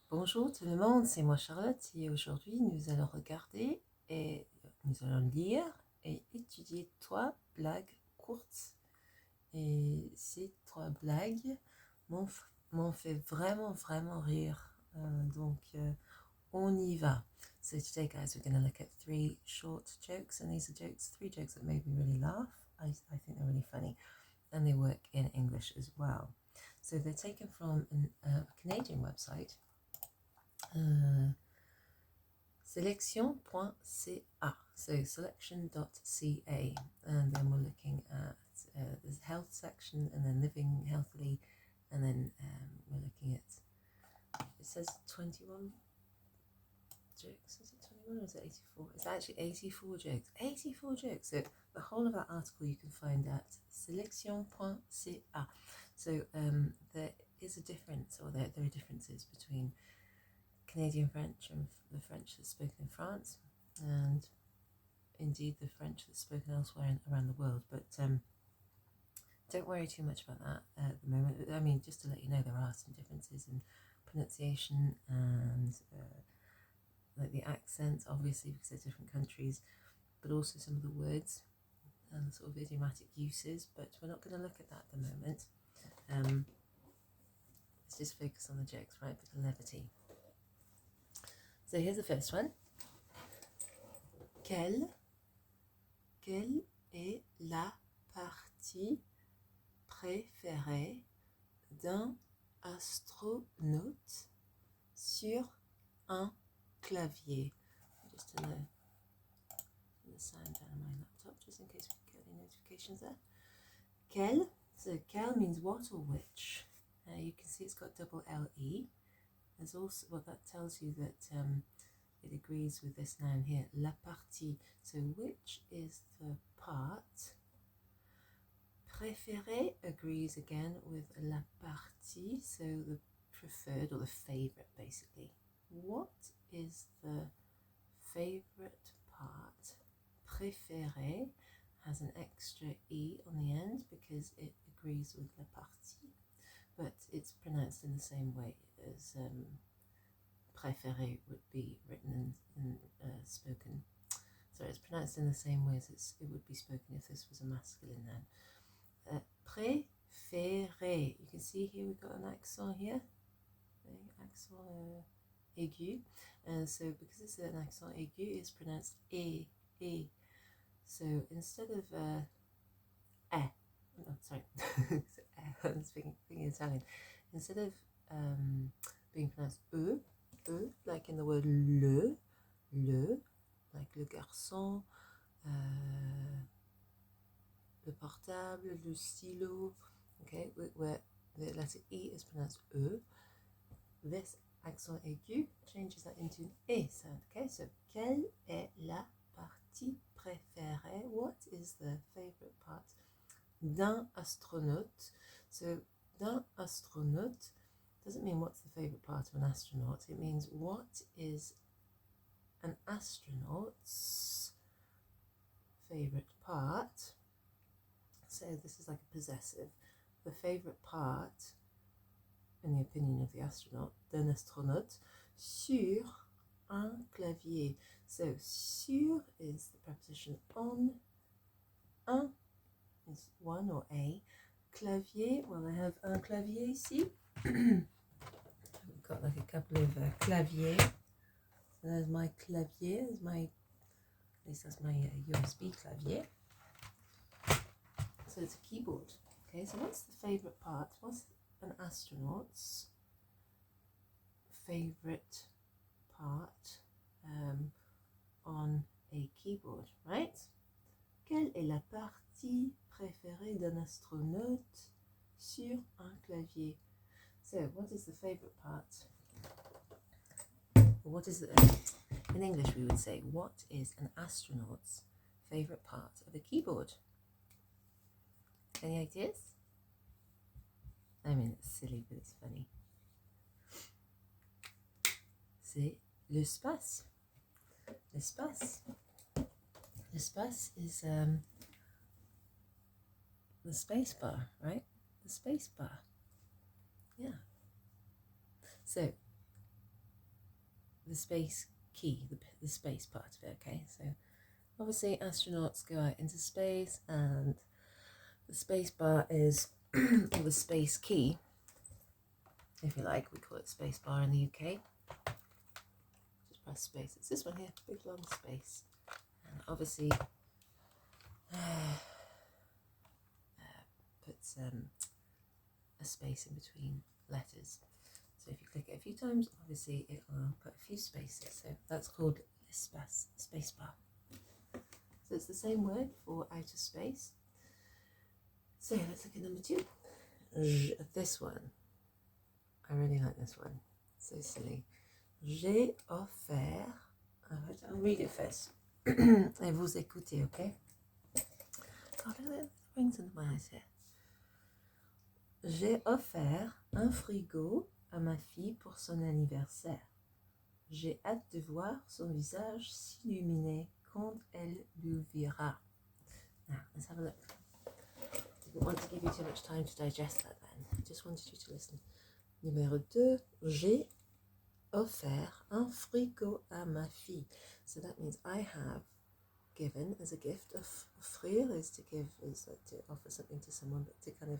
Bonjour tout le monde, c'est moi Charlotte et aujourd'hui nous allons regarder et nous allons lire et étudier 3 blagues courtes. Et ces 3 blagues m'ont fait vraiment rire. On y va. So today guys we're going to look at 3 short jokes, and these are 3 jokes that made me really laugh. I think they're really funny and they work in English as well. So they're taken from a Canadian website. Selection.ca, so selection.ca, and then we're looking at the health section and then living healthily, and then we're looking at, it says 21 jokes, is it 21 or is it 84? It's actually 84 jokes. 84 jokes. So the whole of that article you can find at selection.ca. So there is a difference, or there are differences between Canadian French and the French that's spoken in France, and indeed the French that's spoken elsewhere around the world. But don't worry too much about that at the moment. I mean, just to let you know, there are some differences in pronunciation and like the accent, obviously, because they're different countries, but also some of the words and sort of idiomatic uses. But we're not going to look at that at the moment. Let's just focus on the jokes, right, for the levity. So here's the first one. Quelle est la partie préférée d'un astronaute sur un clavier? I'm just going to sign down on my laptop just in case we get any notifications there. Quelle, so quelle means what or which. You can see it's got double L-E. There's also, well, that tells you that it agrees with this noun here, la partie. So which is the part? Préféré agrees again with la partie, so the preferred or the favorite basically. What is the favorite part? Préféré has an extra E on the end because it agrees with la partie, but it's pronounced in the same way as préféré would be written and spoken. So it's pronounced in the same way as it would be spoken if this was a masculine noun. Préféré. You can see here we've got an accent here, accent aigu, and so because it's an accent aigu, it's pronounced e. So instead of sorry, I'm speaking Italian. Instead of being pronounced e, like in the word le, like le garçon, le portable, le stylo, okay, where the letter E is pronounced E, this accent aigu changes that into an E sound, okay? So, quelle est la partie préférée? What is the favorite part d'un astronaute? So, d'un astronaute doesn't mean what's the favorite part of an astronaut. It means what is an astronaut's favorite part. So this is like a possessive. The favorite part, in the opinion of the astronaut, d'un astronaute, sur un clavier. So sur is the preposition on, un is one or a, clavier, well I have un clavier ici. We've got like a couple of claviers. So there's my clavier, at least that's my USB clavier. So it's a keyboard. Okay, so what's the favorite part? What's an astronaut's favorite part on a keyboard, right? Quelle est la partie préférée d'un astronaute sur un clavier? So, what is the favorite part? What is in English we would say, what is an astronaut's favorite part of a keyboard? Any ideas? I mean, it's silly, but it's funny. C'est l'espace. L'espace. L'espace is the space bar, right? The space bar. Yeah. So, the space key, the space part of it, okay? So obviously astronauts go out into space, and the space bar is the space key, if you like. We call it space bar in the UK. Just press space. It's this one here, big long space. And obviously puts a space in between letters. So if you click it a few times, obviously it will put a few spaces. So that's called space bar. So it's the same word for outer space. So let's look at number 2. This one. I really like this one. So silly. J'ai offert. I'll read it first. Et vous écoutez, okay? God, look at the rings under my eyes here. J'ai offert un frigo à ma fille pour son anniversaire. J'ai hâte de voir son visage s'illuminer quand elle l'ouvrira. Now, let's have a look. Didn't want to give you too much time to digest that then. Just wanted you to listen. Numéro 2. J'ai offert un frigo à ma fille. So that means I have given as a gift. Offrir is to give, is like to offer something to someone, but to kind of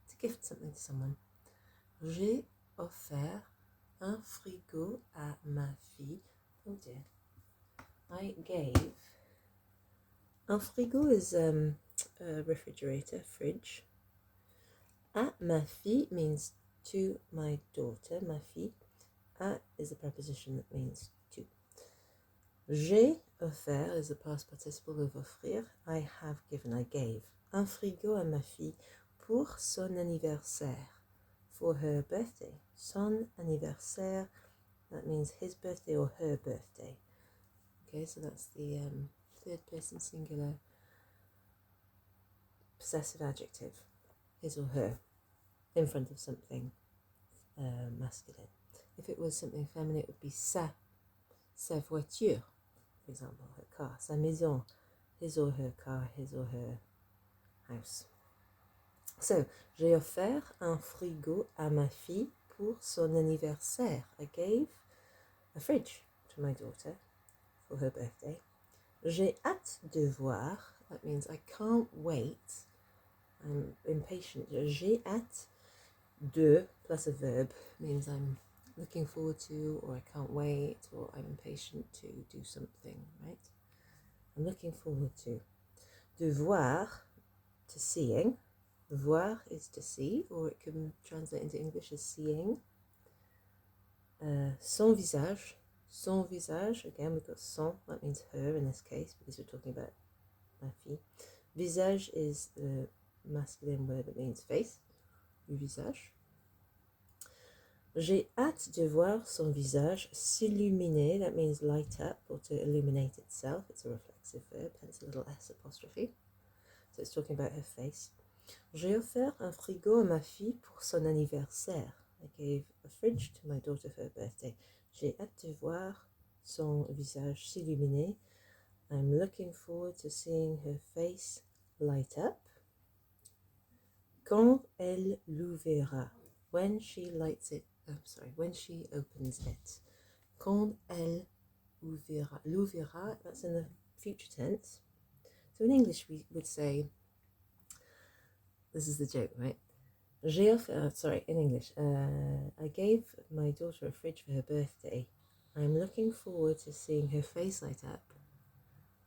to gift something to someone. J'ai offert un frigo à ma fille. Oh dear. I gave. Un frigo is a refrigerator, fridge. À ma fille means to my daughter, ma fille. À is a preposition that means to. J'ai offert is the past participle of offrir. I have given, I gave. Un frigo à ma fille pour son anniversaire. For her birthday. Son anniversaire, that means his birthday or her birthday. Okay, so that's the third person singular possessive adjective, his or her, in front of something masculine. If it was something feminine, it would be sa voiture, for example, her car, sa maison, his or her car, his or her house. So, j'ai offert un frigo à ma fille pour son anniversaire. I gave a fridge to my daughter for her birthday. J'ai hâte de voir, that means I can't wait, I'm impatient. J'ai hâte de plus a verb means I'm looking forward to, or I can't wait, or I'm impatient to do something, right? I'm looking forward to. De voir, to seeing. Voir is to see, or it can translate into English as seeing. Son visage. Son visage, again we've got son, that means her in this case, because we're talking about ma fille. Visage is the masculine word that means face, du visage. J'ai hâte de voir son visage s'illuminer, that means light up or to illuminate itself. It's a reflexive verb, hence a little S apostrophe. So it's talking about her face. J'ai offert un frigo à ma fille pour son anniversaire. I gave a fridge to my daughter for her birthday. J'ai hâte de voir son visage s'illuminer. I'm looking forward to seeing her face light up. Quand elle l'ouvrira. When she lights it. When she opens it. Quand elle ouvrira. L'ouvrira, that's in the future tense. So in English we would say, this is the joke, right? J'ai offert, in English, I gave my daughter a fridge for her birthday. I'm looking forward to seeing her face light up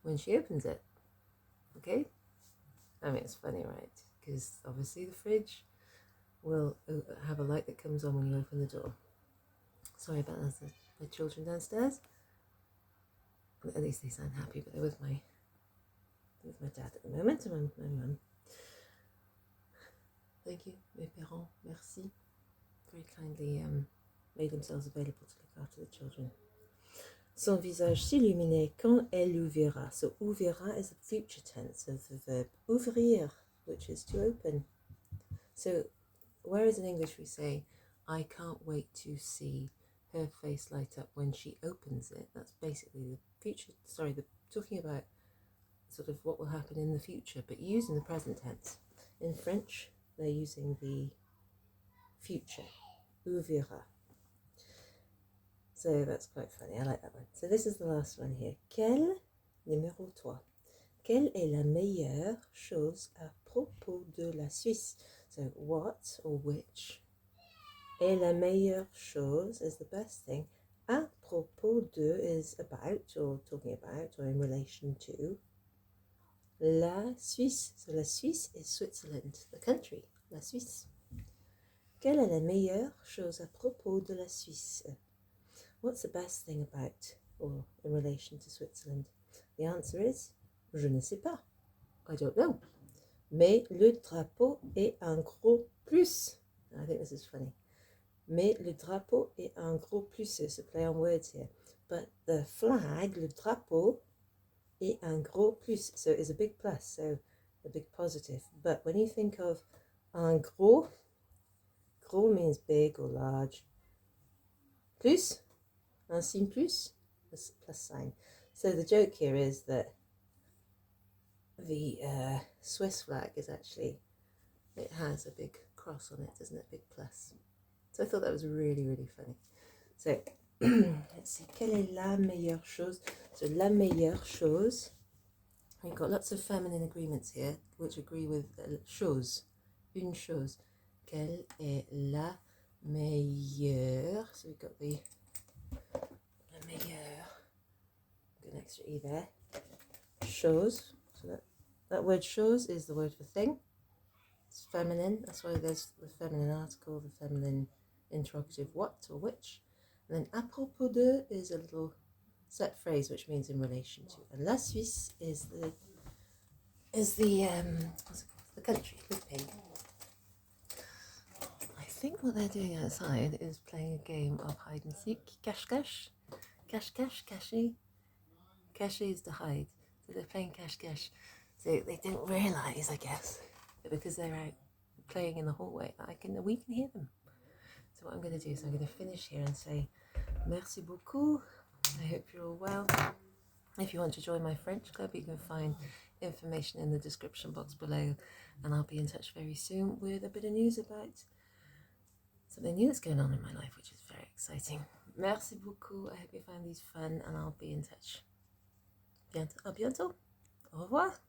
when she opens it. Okay? I mean, it's funny, right? Because obviously the fridge will have a light that comes on when you open the door. Sorry about that, the children downstairs. At least they sound happy, but they're with my dad at the moment, and my mum. Thank you, mes parents, merci. Very kindly made themselves available to look after the children. Son visage s'illuminait quand elle ouvrira. So ouvrira is the future tense of the verb ouvrir, which is to open. So whereas in English we say, I can't wait to see her face light up when she opens it. That's basically the future, talking about sort of what will happen in the future, but using the present tense. In French, they're using the future, ouvrira. So that's quite funny. I like that one. So this is the last one here. Quel, numéro 3. Quelle est la meilleure chose à propos de la Suisse? So what or which est la meilleure chose is the best thing. À propos de is about or talking about or in relation to. La Suisse. So la Suisse is Switzerland, the country. La Suisse. Quelle est la meilleure chose à propos de la Suisse? What's the best thing about or in relation to Switzerland? The answer is je ne sais pas. I don't know. Mais le drapeau est un gros plus. I think this is funny. Mais le drapeau est un gros plus. It's a play on words here. But the flag, le drapeau, est un gros plus. So it's a big plus, so a big positive. But when you think of un gros, gros means big or large. Plus, un signe plus, a plus sign. So the joke here is that the Swiss flag is actually, it has a big cross on it, doesn't it? Big plus. So I thought that was really, really funny. So let's see, quelle est la meilleure chose? So la meilleure chose, we've got lots of feminine agreements here which agree with chose, une chose. Quelle est la meilleure? So we've got the la meilleure, got an extra E there. Chose, so that word chose is the word for thing. It's feminine, that's why there's the feminine article, the feminine interrogative what or which. And then à propos de is a little set phrase which means in relation to. And la Suisse is the what's it called? The country, the pays. I think what they're doing outside is playing a game of hide and seek, cache-cache, cache-cache, cache. Cache is to hide. So they're playing cache-cache. So they didn't realise, I guess, that because they're out playing in the hallway, that we can hear them. So what I'm going to do is I'm going to finish here and say merci beaucoup. I hope you're all well. If you want to join my French club, you can find information in the description box below, and I'll be in touch very soon with a bit of news about something new that's going on in my life, which is very exciting. Merci beaucoup. I hope you find these fun, and I'll be in touch. À bientôt. Au revoir.